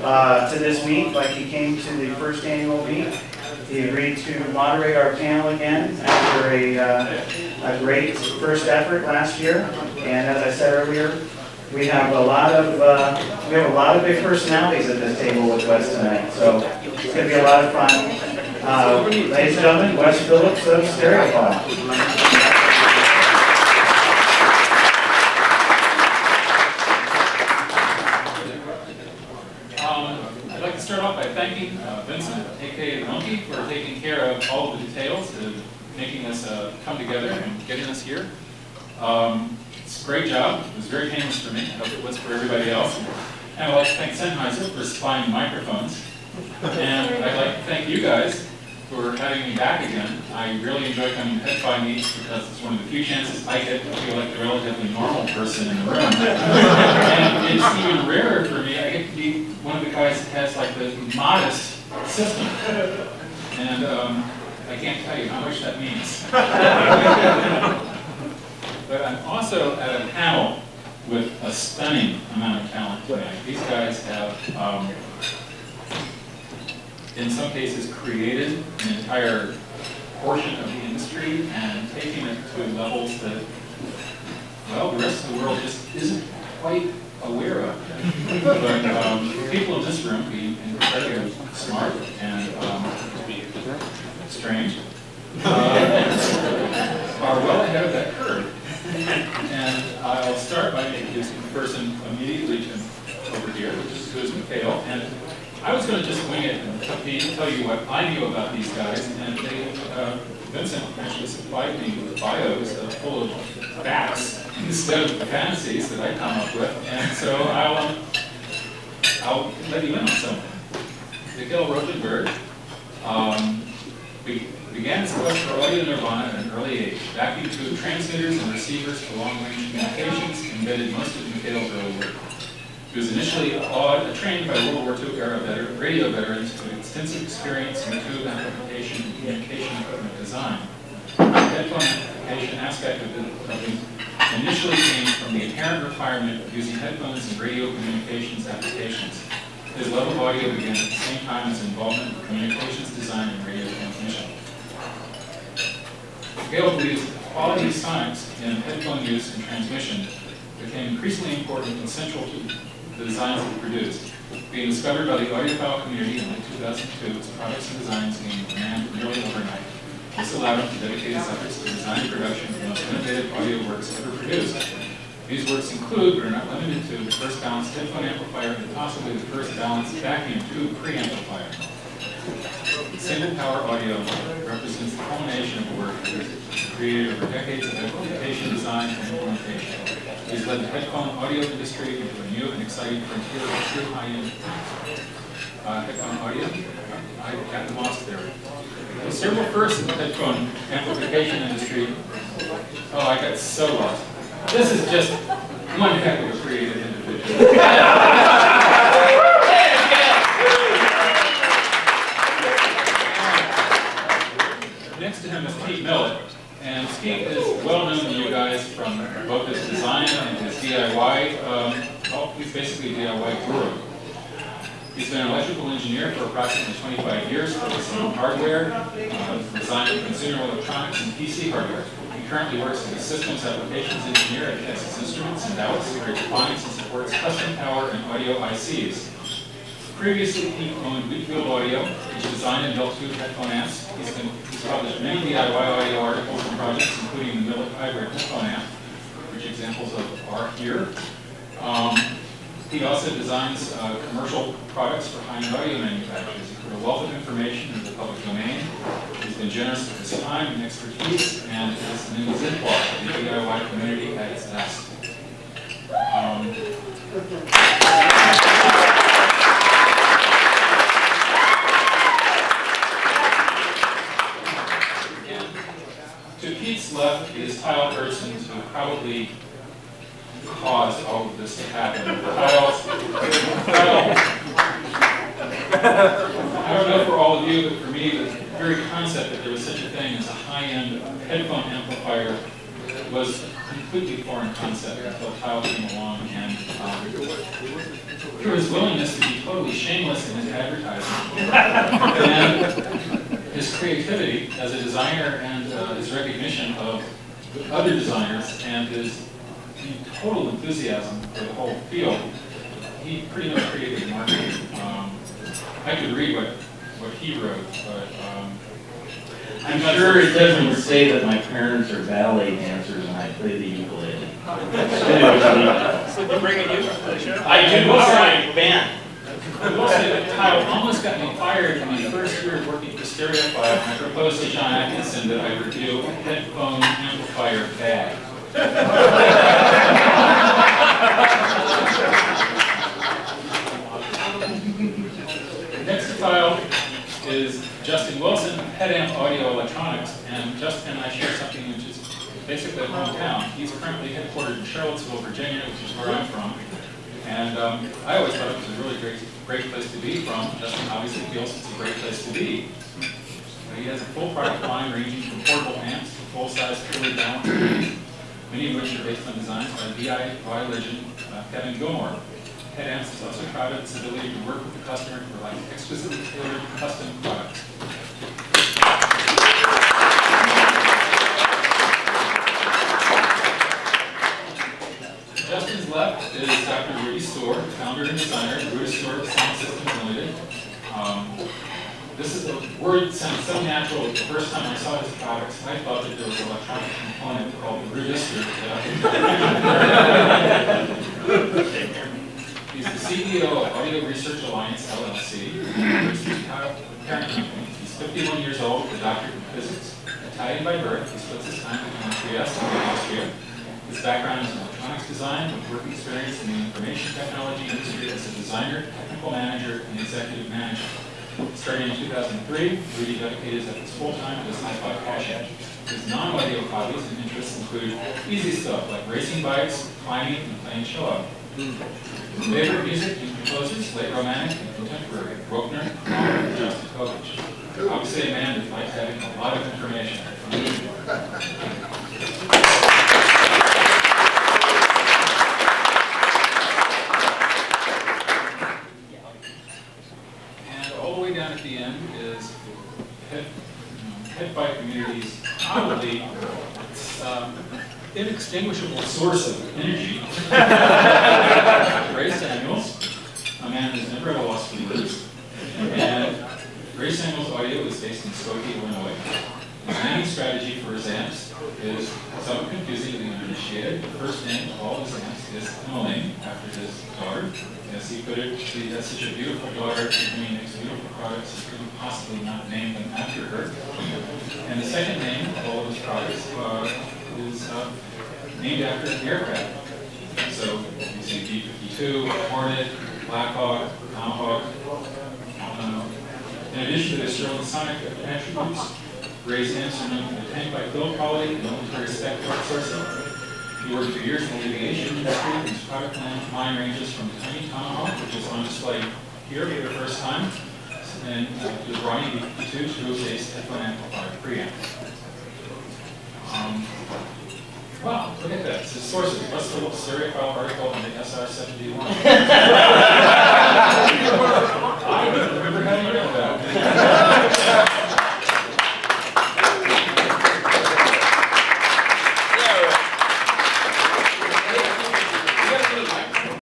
to this meet like he came to the first annual meet. He agreed to moderate our panel again after a great first effort last year. And as I said earlier, we have a lot of big personalities at this table with Wes tonight. So it's going to be a lot of fun. Ladies and gentlemen, Wes Phillips of Stereophile. I'd like to start off by thanking Vincent, aka the Monkey, for taking care of all of the details of making us come together and getting us here. It's a great job. It was very painless for me. I hope it was for everybody else. And I'd like to thank Sennheiser for supplying microphones. And I'd like to thank you guys for having me back again. I really enjoy coming to Headfest meets because it's one of the few chances I get to feel like a relatively normal person in the room. And it's even rarer for me. I get to be one of the guys that has like the modest system. And I can't tell you how much that means. But I'm also at a panel with a stunning amount of talent tonight. These guys have, in some cases, created an entire portion of the industry and taken it to levels that, well, the rest of the world just isn't quite aware of. But people in this room, being incredibly smart and strange, are well ahead of that curve. And I'll start by introducing the person immediately over here, who is Mikhail. And I was going to just wing it and tell you what I knew about these guys, and Vincent actually supplied me with bios full of facts instead of the fantasies that I come up with, and so I'll let you in on something. Mikhail Rosenberg began his quest for audio nirvana at an early age. Vacuum tube transmitters and receivers for long-range communications embedded most of Mikhail's early work. He was initially trained by World War II era radio veterans with extensive experience in tube amplification and communication equipment design. The headphone amplification aspect of it initially came from the inherent requirement of using headphones in radio communications applications. His love of audio began at the same time as involvement in communications design and radio transmission. Mikhail believes that quality science in headphone use and transmission became increasingly important and central to the designs that he produced. Being discovered by the audiophile community in late 2002, his products and designs gained demand nearly overnight. This allowed him to dedicate his efforts to design and production of the most innovative audio works ever produced. These works include, but are not limited to, the first balanced headphone amplifier and possibly the first balanced vacuum tube preamplifier. Single power audio represents the culmination of work created over decades of implementation, design, and implementation. He's led the headphone audio industry into a new and exciting frontier of true high-end headphone audio. I got lost there. There's several firsts in the headphone amplification industry. Oh, I got so lost. This is just one heck of a creative individual. Next to him is Pete Millett. And Pete is well known to you guys from both his design and his DIY. He's basically a DIY guru. He's been an electrical engineer for approximately 25 years, focusing on hardware, design of consumer electronics and PC hardware. He currently works as a systems applications engineer at Texas Instruments in Dallas, where he defines and supports custom power and audio ICs. Previously, he owned Wheatfield Audio, which designed and built two headphone amps. He's published many DIY audio articles and projects, including the Millett Hybrid headphone amp, which examples of are here. He also designs commercial products for high-end audio manufacturers. He's put a wealth of information in the public domain. He's been generous with his time and expertise, and is an exemplar of the DIY community at its best. To Pete's left is Kyle Person, who probably caused all of this to happen. Kyle, I don't know for all of you, but for me, the very concept that there was such a thing as a high-end headphone amplifier was a completely foreign concept until Kyle came along, and through his willingness to be totally totally shameless in his advertising. And his creativity as a designer and his recognition of other designers and his total enthusiasm for the whole field, he pretty much created the market. I could read what he wrote, but I'm sure it doesn't say that my parents are ballet dancers and I play the ukulele. So you bringing you to the show? I do. All right, band. I will say that Kyle almost got me fired in my first year of working for Stereophile when I proposed to John Atkinson that I review a headphone amplifier bag. Next to Kyle is Justin Wilson, Headamp Audio Electronics, and Justin and I share something which is basically a hometown. He's currently headquartered in Charlottesville, Virginia, which is where I'm from. And I always thought it was a really great place to be from. Justin obviously feels it's a great place to be. He has a full product line ranging from portable amps to full-size, fully balanced amps, many of which are based on designs by DIY legend Kevin Gilmore. Headamps is also proud of its ability to work with the customer to provide exquisitely tailored custom products. Justin's left is Dr. Rudy Storr, founder and designer of Rudy Storr Sound Systems Limited. This is a word that sounds so natural. The first time I saw his products, I thought that there was an electronic component called the Rudistor. He's the CEO of Audio Research Alliance, LLC, parent company. He's 51 years old, a doctorate in physics. Italian by birth, he splits his time between Trieste and Austria. His background is in electronics design, with work experience in the information technology industry as a designer, technical manager, and executive manager. Starting in 2003, Rudy dedicated his efforts full-time to his hi-fi passion. His non-audio hobbies and interests include easy stuff like racing bikes, climbing, and playing cello. Favorite music and composers, late romantic and contemporary, Bruckner, Mahler, and Shostakovich. Obviously a man that likes having a lot of information. And all the way down at the end is Head Bike Community's probably inextinguishable source of energy. Ray Samuels, a man who's never at a loss for words. And Ray Samuels Audio is based in Skokie, Illinois. His naming strategy for his amps is somewhat confusing to the uninitiated. The first name of all his amps is Emily, after his daughter. As he put it, she has such a beautiful daughter, and makes beautiful products, he couldn't possibly not name them after her. And the second name of all of his products is named after an aircraft. So you see B-52, Hornet, Blackhawk, Tomahawk. In addition to their sterling sonic attributes, Ray's amps are known for the tank-like build quality and military spec part sourcing. He worked for years in the aviation industry, and his product line ranges from the tiny Tomahawk, which is on display here for the first time, and the Ronnie B-52 screw-based headphone amplifier preamp. Wow, look at that. It's a source of the Stereophile article on the SR-71.